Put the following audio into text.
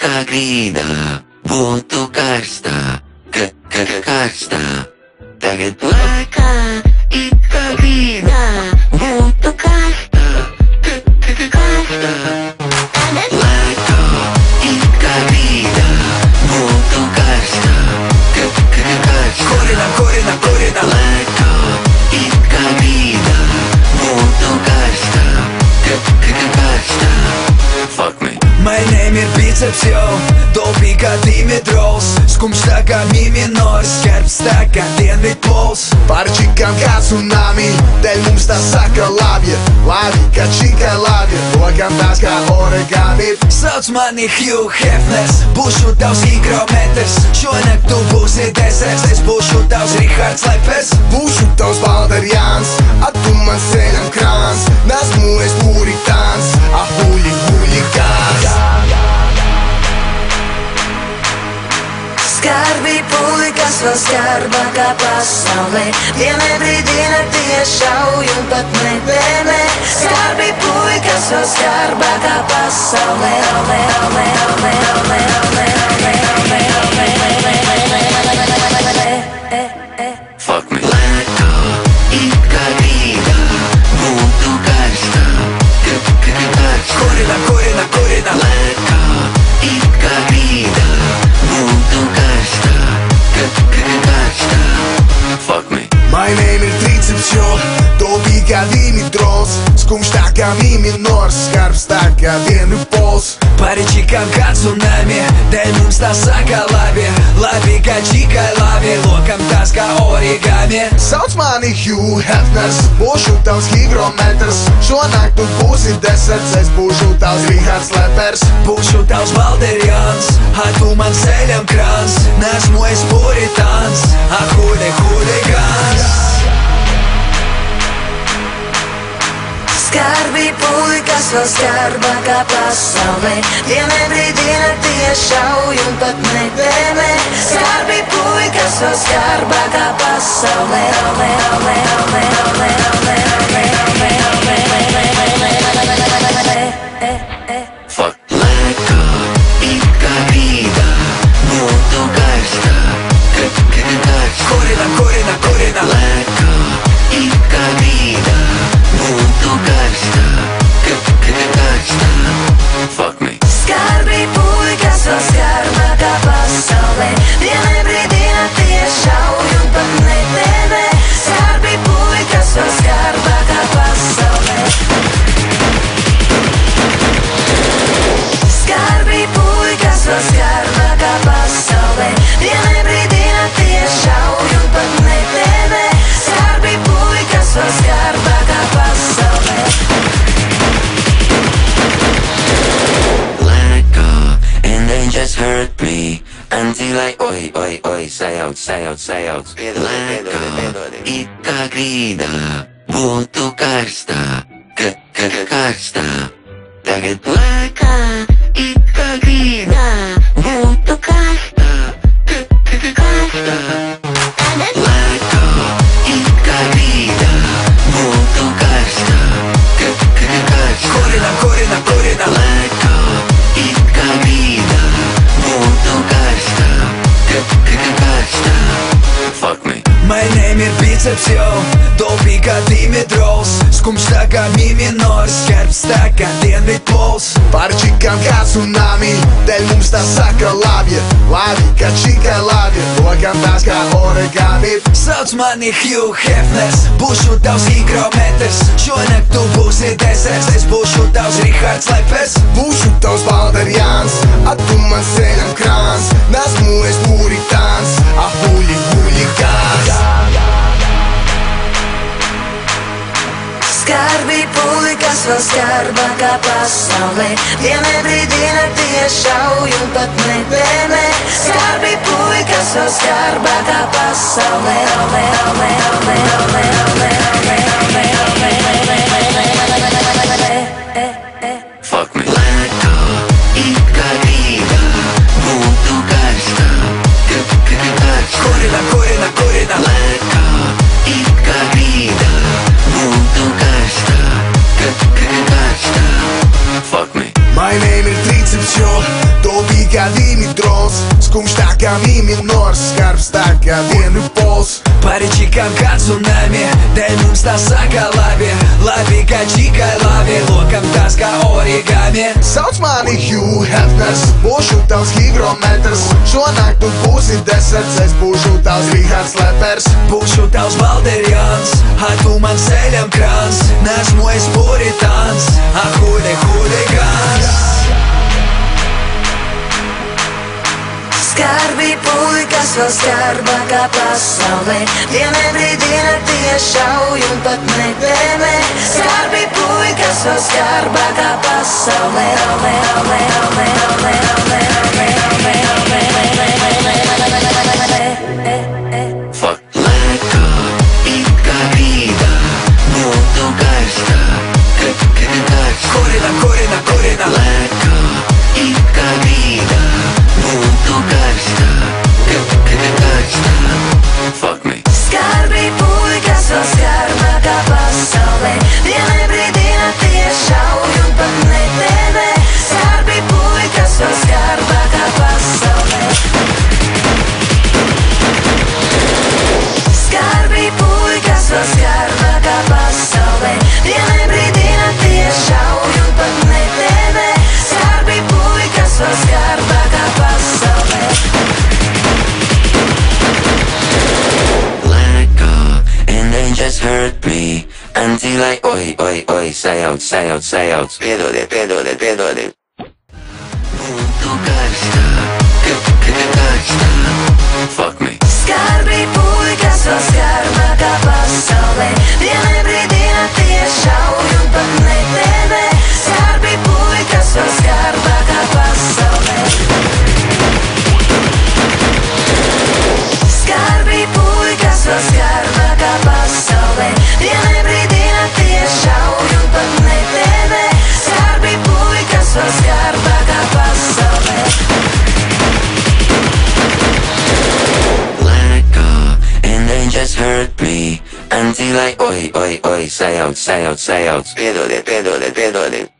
Ikka grida, buntu karsta, karsta. Tagad laikā, ikka grida, buntu karsta, karsta. Laikā, ikka grida, buntu karsta, karsta. Korina. Laikā, ikka grida, buntu karsta, karsta. Fuck me. My name ir biceps, yo, dobīgi kā Dimitrovs. Skumjš tā kā mi minors, skarbs tā kā dienvidpols. Par čikām kā tsunami, dēļ mums tā saka labi. Labi, kā čikai labi, lokam tās kā origami. Sauc mani Hugh Hefners, būšu tavs higrometrs. Šonakt tu būsi deserts, es būšu tavs Rihards Lepers. Būšu tavs Valderjāns, a tu man ceļam krāns. Nesmu es puritāns, a huligāns. Skarbi pūli, kas vēl skarbākā pasaulē. Vienai brīdī naktie šauj un pat nebēmē. Skarbi pūli, kas vēl skarbākā pasaulē. Fuck me. Laikā, ikka grida, buntu karsta, karsta. Korina. Laikā, ikka grida, buntu karsta, karsta. Fuck me. My name ir triceps, jo, dobīgi kā Dimitrovs. Skumjš tā kā mi minors, skarbs tā kā dienvidpols. Par čikām kā tsunami, dēļ mums tā saka labi. Labi kā čikai labi, lokam tās kā origami. Sauc mani Hugh Hefners, būšu tavs higrometrs. Šonakt tu būsi deserts, es būšu tavs Rihards Lepers. Būšu tavs Valderjāns, a tu man ceļam krāns. Nesmu es puritāns, a huligāns. Skarbi pūli, kas vēl skarbākā pasaulē. Vienai brīdī naktie šauj un pat nebēmē. Skarbi pūli, kas vēl skarbākā pasaulē. Fuck. Laikā, ikka grida, buntu karsta, karsta. Korina. Laikā, ikka grida, buntu karsta, karsta. Fuck me. Skarbi pūli, kas vēl skarbākā pasaulē. Vienai brīdī naktie šauj un pat nebēmē. Skarbi pūli, kas vēl skarbākā pasaulē. Skarbi pūli, kas vēl skarbākā pasaulē. Vienai brīdī naktie šauj un pat nebēmē. Skarbi pūli, kas vēl skarbākā pasaulē. And they just hurt me until I oi, say out. Laikā, ikka grida, buntu karsta, karsta. Tagad laikā, ikka grida, buntu karsta, karsta. Laikā, ikka grida, buntu karsta, karsta. Korina. Laikā, ikka grida, buntu karsta, karsta. Fuck me. My name ir biceps, yo, dobīgi kā Dimitrovs. Skumjš tā kā mi minors, skarbs tā kā dienvidpols. Par čikām kā tsunami, dēļ mums tā saka labi. Labi, kā čikai labi, lokam tās kā origami. Sauc mani Hugh Hefners, būšu tavs higrometrs. Šonakt tu būsi deserts, es būšu tavs Rihards Lepers. Būšu tavs Valderjāns, a tu man ceļam krāns. Nesmu es puritāns, a huligāns. Skarbi pūli, kas vēl skarbākā pasaulē. Vienai brīdī naktie šauj un pat nebēmē. Skarbi pūli, kas vēl skarbākā pasaulē. Fuck me. Laikā, ikka grida, buntu karsta, karsta. Korina. Laikā, ikka grida, buntu karsta, karsta. Fuck me. My name ir triceps, jo, dobīgi kā mi minors skarbs tā kā vienu pols. Parečikam kā tsunami, dēļ mums tā saka labi. Labi kā čikai labi, lokam tas kā origami. Sauc mani Hugh Hefners, būšu tavs higrometrs. Šonakt tu būsi deserts, es būšu tavs Rihards Lepers. Būšu tavs Valderjans, tu man ceļam krāns. Nesmu es puritāns, huligans. Skarbi puikas vēl skarbākā pasaulē. Dienai brīdī naktie šauj un pat nedēmē. Skarbi puikas vēl skarbākā pasaulē. Fuck. Lēkā, it kā rītā, būtu karstā, Kurina. Lēkā, it kā rītā, būtu karstā, Fuck me. Skarbi puikas vēl skarbākā pasaulē. Dienai brīdī naktie šauj un pat nedēmē. Skarbi puikas vēl skarbākā pasaulē. Skarbi puikas vēl skarbākā pasaulē. Dienai brīdī naktie šauj un pat nedēmē. Skarbi puikas vēl skarbākā pasaulē. Let go, and they just hurt me until I oi, say out. Piedodiet. Būtu karstā, Fuck me. Skarbi puikas vēl skarbākā pasaulē. Dienai brīdī naktie šauj un pat nedēmē. Skarbi puikas vēl skarbākā pasaulē. Skarbi puikas vēl skarbākā pasaulē. Dienai brīdī naktie šauj un pat nedēmē. Skarbi puikas vēl skarbākā pasaulē. Let go, and they just hurt me until I oi, say out. Piedodiet.